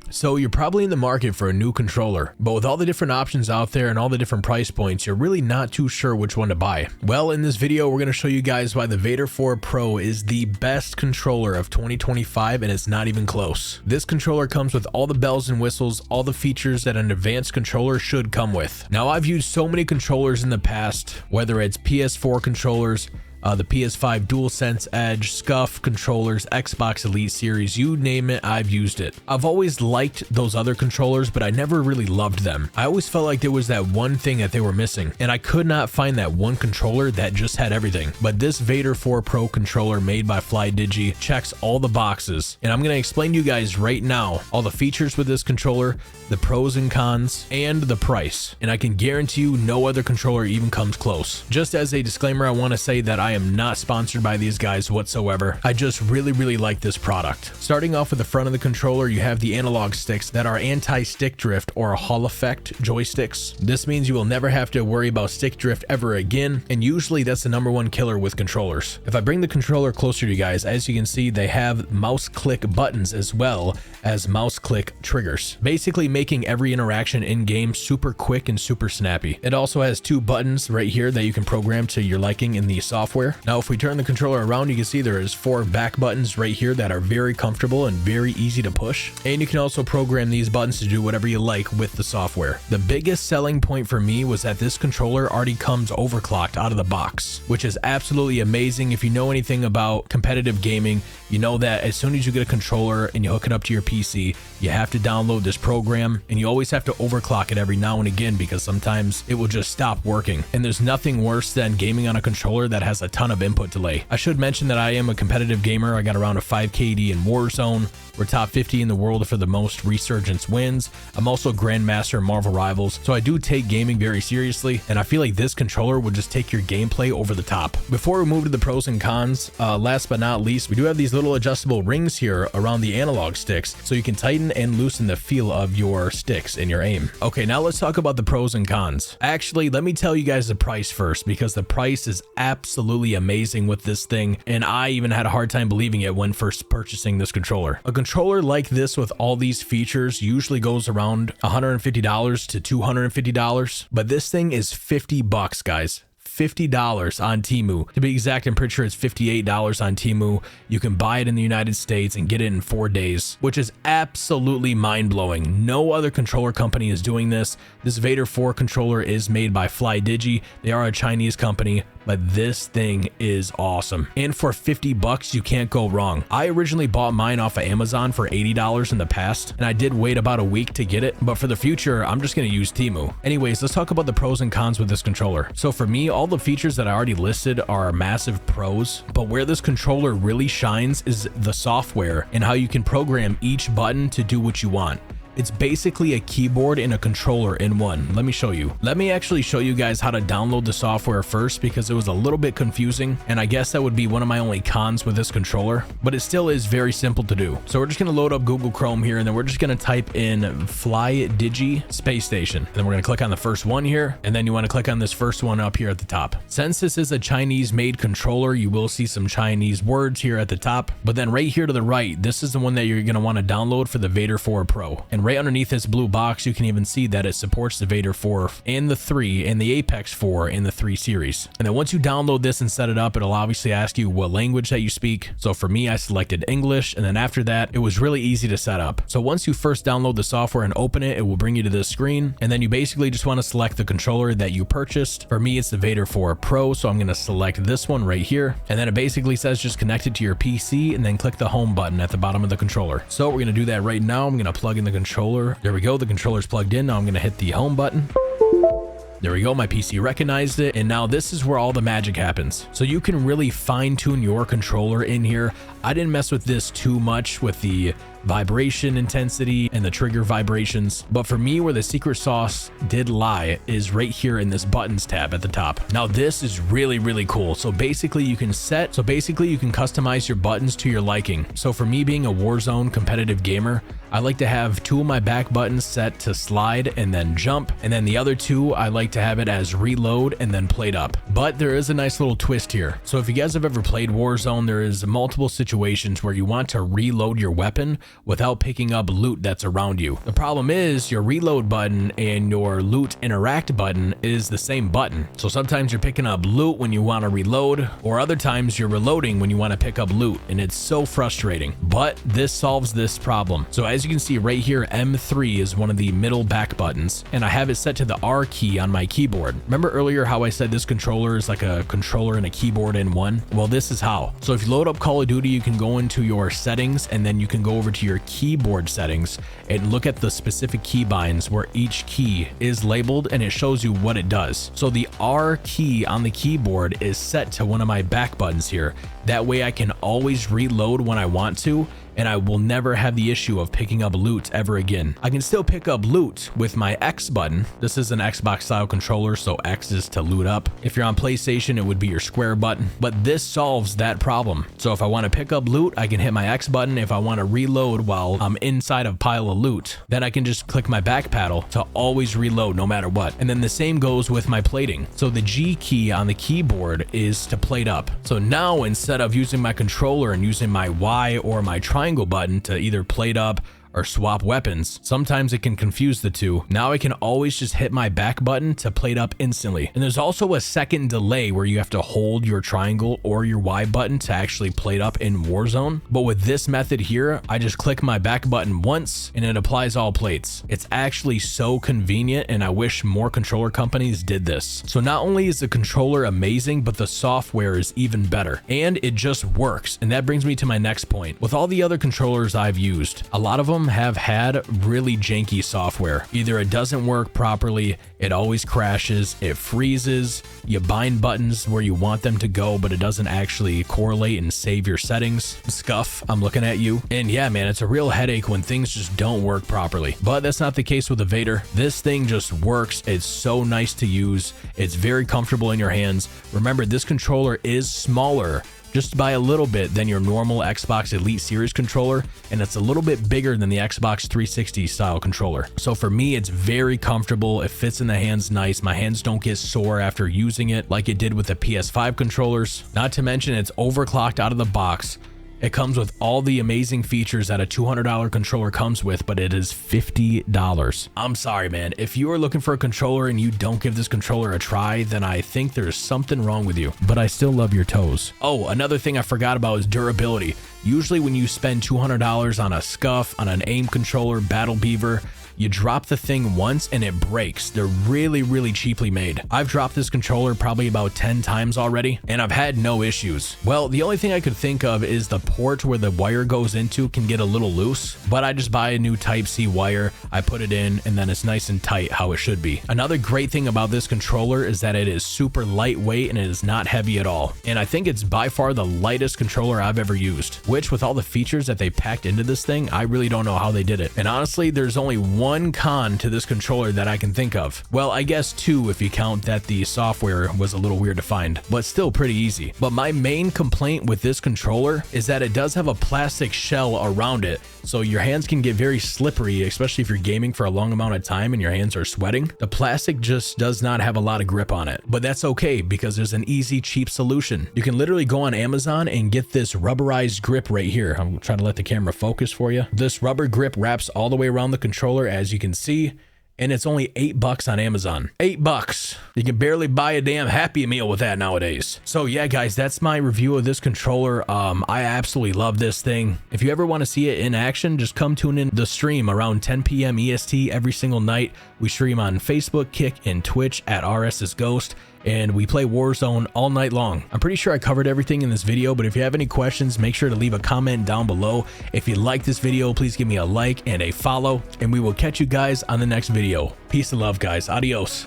So you're probably in the market for a new controller, but with all the different options out there and all the different price points, you're really not too sure which one to buy. Well, in this video, we're going to show you guys why the Vader 4 Pro is the best controller of 2025, and it's not even close. This controller comes with all the bells and whistles, all the features that an advanced controller should come with. Now, I've used so many controllers in the past, whether it's PS4 controllers, the PS5 DualSense Edge, SCUF controllers, Xbox Elite Series, you name it, I've used it. I've always liked those other controllers, but I never really loved them. I always felt like there was that one thing that they were missing, and I could not find that one controller that just had everything. But this Vader 4 Pro controller made by FlyDigi checks all the boxes, and I'm going to explain to you guys right now all the features with this controller, the pros and cons, and the price. And I can guarantee you no other controller even comes close. Just as a disclaimer, I want to say that I am not sponsored by these guys whatsoever. I just really like this product. Starting off with the front of the controller, you have the analog sticks that are anti-stick drift or Hall effect joysticks. This means you will never have to worry about stick drift ever again, and usually that's the #1 killer with controllers. If I bring the controller closer to you guys, as you can see, they have mouse click buttons as well as mouse click triggers, basically making every interaction in game super quick and super snappy. It also has 2 buttons right here that you can program to your liking in the software. Now, if we turn the controller around, you can see there is 4 back buttons right here that are very comfortable and very easy to push. And you can also program these buttons to do whatever you like with the software. The biggest selling point for me was that this controller already comes overclocked out of the box, which is absolutely amazing. If you know anything about competitive gaming, you know that as soon as you get a controller and you hook it up to your PC, you have to download this program, and you always have to overclock it every now and again because sometimes it will just stop working. And there's nothing worse than gaming on a controller that has a ton of input delay. I should mention that I am a competitive gamer. I got around a 5 KD in Warzone. We're top 50 in the world for the most Resurgence wins. I'm also Grandmaster in Marvel Rivals, so I do take gaming very seriously, and I feel like this controller would just take your gameplay over the top. Before we move to the pros and cons, last but not least, we do have these little adjustable rings here around the analog sticks, so you can tighten and loosen the feel of your sticks in your aim. Okay, now let's talk about the pros and cons. Actually, let me tell you guys the price first, because the price is absolutely amazing with this thing, and I even had a hard time believing it when first purchasing this controller. A controller like this with all these features usually goes around $150 to $250, but this thing is 50 bucks, guys. $50 on Temu. To be exact, I'm pretty sure it's $58 on Temu. You can buy it in the United States and get it in 4 days, which is absolutely mind-blowing. No other controller company is doing this. This Vader 4 controller is made by FlyDigi. They are a Chinese company, but this thing is awesome. And for 50 bucks, you can't go wrong. I originally bought mine off of Amazon for $80 in the past, and I did wait about a week to get it, but for the future, I'm just gonna use Temu. Anyways, let's talk about the pros and cons with this controller. So for me, all the features that I already listed are massive pros, but where this controller really shines is the software and how you can program each button to do what you want. It's basically a keyboard and a controller in one. Let me show you. Let me actually show you guys how to download the software first, because it was a little bit confusing, and I guess that would be one of my only cons with this controller, but it still is very simple to do. So we're just gonna load up Google Chrome here, and then we're just gonna type in FlyDigi Space Station. And then we're gonna click on the first one here, and then you wanna click on this first one up here at the top. Since this is a Chinese-made controller, you will see some Chinese words here at the top, but then right here to the right, this is the one that you're gonna wanna download for the Vader 4 Pro. And right underneath this blue box, you can even see that it supports the Vader 4 and the 3 and the Apex 4 and the 3 series. And then once you download this and set it up, it'll obviously ask you what language that you speak. So for me, I selected English, and then after that, it was really easy to set up. So once you first download the software and open it, it will bring you to this screen, and then you basically just want to select the controller that you purchased. For me, it's the Vader 4 Pro, so I'm going to select this one right here, and then it basically says just connect it to your PC, and then click the home button at the bottom of the controller. So we're going to do that right now. I'm going to plug in the controller. There we go. The controller's plugged in. Now I'm going to hit the home button. There we go, my PC recognized it, and now this is where all the magic happens. So you can really fine-tune your controller in here. I didn't mess with this too much with the vibration intensity and the trigger vibrations, but for me, where the secret sauce did lie is right here in this buttons tab at the top. Now this is really cool. So basically you can customize your buttons to your liking. So for me, being a Warzone competitive gamer, I like to have 2 of my back buttons set to slide and then jump, and then the other 2 I like to have it as reload and then plate up. But there is a nice little twist here. So if you guys have ever played Warzone, there is multiple situations where you want to reload your weapon without picking up loot that's around you. The problem is your reload button and your loot interact button is the same button. So sometimes you're picking up loot when you want to reload, or other times you're reloading when you want to pick up loot, and it's so frustrating. But this solves this problem. So as you can see right here, M3 is one of the middle back buttons, and I have it set to the R key on my keyboard. Remember earlier how I said this controller is like a controller and a keyboard in one? Well, this is how. So if you load up Call of Duty, you can go into your settings, and then you can go over to your keyboard settings and look at the specific keybinds where each key is labeled, and it shows you what it does. So the R key on the keyboard is set to one of my back buttons here. That way I can always reload when I want to, and I will never have the issue of picking up loot ever again. I can still pick up loot with my X button. This is an Xbox style controller, so X is to loot up. If you're on PlayStation, it would be your square button, but this solves that problem. So if I want to pick up loot, I can hit my X button. If I want to reload while I'm inside a pile of loot, then I can just click my back paddle to always reload no matter what. And then the same goes with my plating. So the G key on the keyboard is to plate up. So now instead of using my controller and using my Y or my triangle button to either plate up or swap weapons, sometimes it can confuse the two. Now I can always just hit my back button to plate up instantly. And there's also a second delay where you have to hold your triangle or your Y button to actually plate up in Warzone. But with this method here, I just click my back button once and it applies all plates. It's actually so convenient, and I wish more controller companies did this. So not only is the controller amazing, but the software is even better, and it just works. And that brings me to my next point. With all the other controllers I've used, a lot of them have had really janky software. Either it doesn't work properly, it always crashes, it freezes, you bind buttons where you want them to go, but it doesn't actually correlate and save your settings. Scuff, I'm looking at you. And yeah, man, it's a real headache when things just don't work properly. But that's not the case with the Vader. This thing just works. It's so nice to use. It's very comfortable in your hands. Remember, this controller is smaller just by a little bit than your normal Xbox Elite Series controller, and it's a little bit bigger than the Xbox 360 style controller. So for me, it's very comfortable. It fits in the hands nice. My hands don't get sore after using it like it did with the PS5 controllers. Not to mention it's overclocked out of the box. It comes with all the amazing features that a $200 controller comes with, but it is $50. I'm sorry, man. If you are looking for a controller and you don't give this controller a try, then I think there's something wrong with you. But I still love your toes. Oh, another thing I forgot about is durability. Usually when you spend $200 on a Scuff, on an AIM controller, Battle Beaver, you drop the thing once and it breaks. They're really, really cheaply made. I've dropped this controller probably about 10 times already, and I've had no issues. Well, the only thing I could think of is the port where the wire goes into can get a little loose, but I just buy a new Type-C wire, I put it in, and then it's nice and tight how it should be. Another great thing about this controller is that it is super lightweight and it is not heavy at all. And I think it's by far the lightest controller I've ever used, which with all the features that they packed into this thing, I really don't know how they did it. And honestly, there's only one con to this controller that I can think of. Well, I guess two if you count that the software was a little weird to find, but still pretty easy. But my main complaint with this controller is that it does have a plastic shell around it, so your hands can get very slippery, especially if you're gaming for a long amount of time and your hands are sweating. The plastic just does not have a lot of grip on it, but that's okay because there's an easy, cheap solution. You can literally go on Amazon and get this rubberized grip right here. I'm trying to let the camera focus for you. This rubber grip wraps all the way around the controller, as you can see, and it's only $8 on Amazon. $8. You can barely buy a damn Happy Meal with that nowadays. So yeah, guys, that's my review of this controller. I absolutely love this thing. If you ever want to see it in action, just come tune in the stream around 10 p.m. EST every single night. We stream on Facebook, Kick, and Twitch at RSsGhost, and we play Warzone all night long. I'm pretty sure I covered everything in this video, but if you have any questions, make sure to leave a comment down below. If you like this video, please give me a like and a follow, and we will catch you guys on the next video. Peace and love, guys. Adios.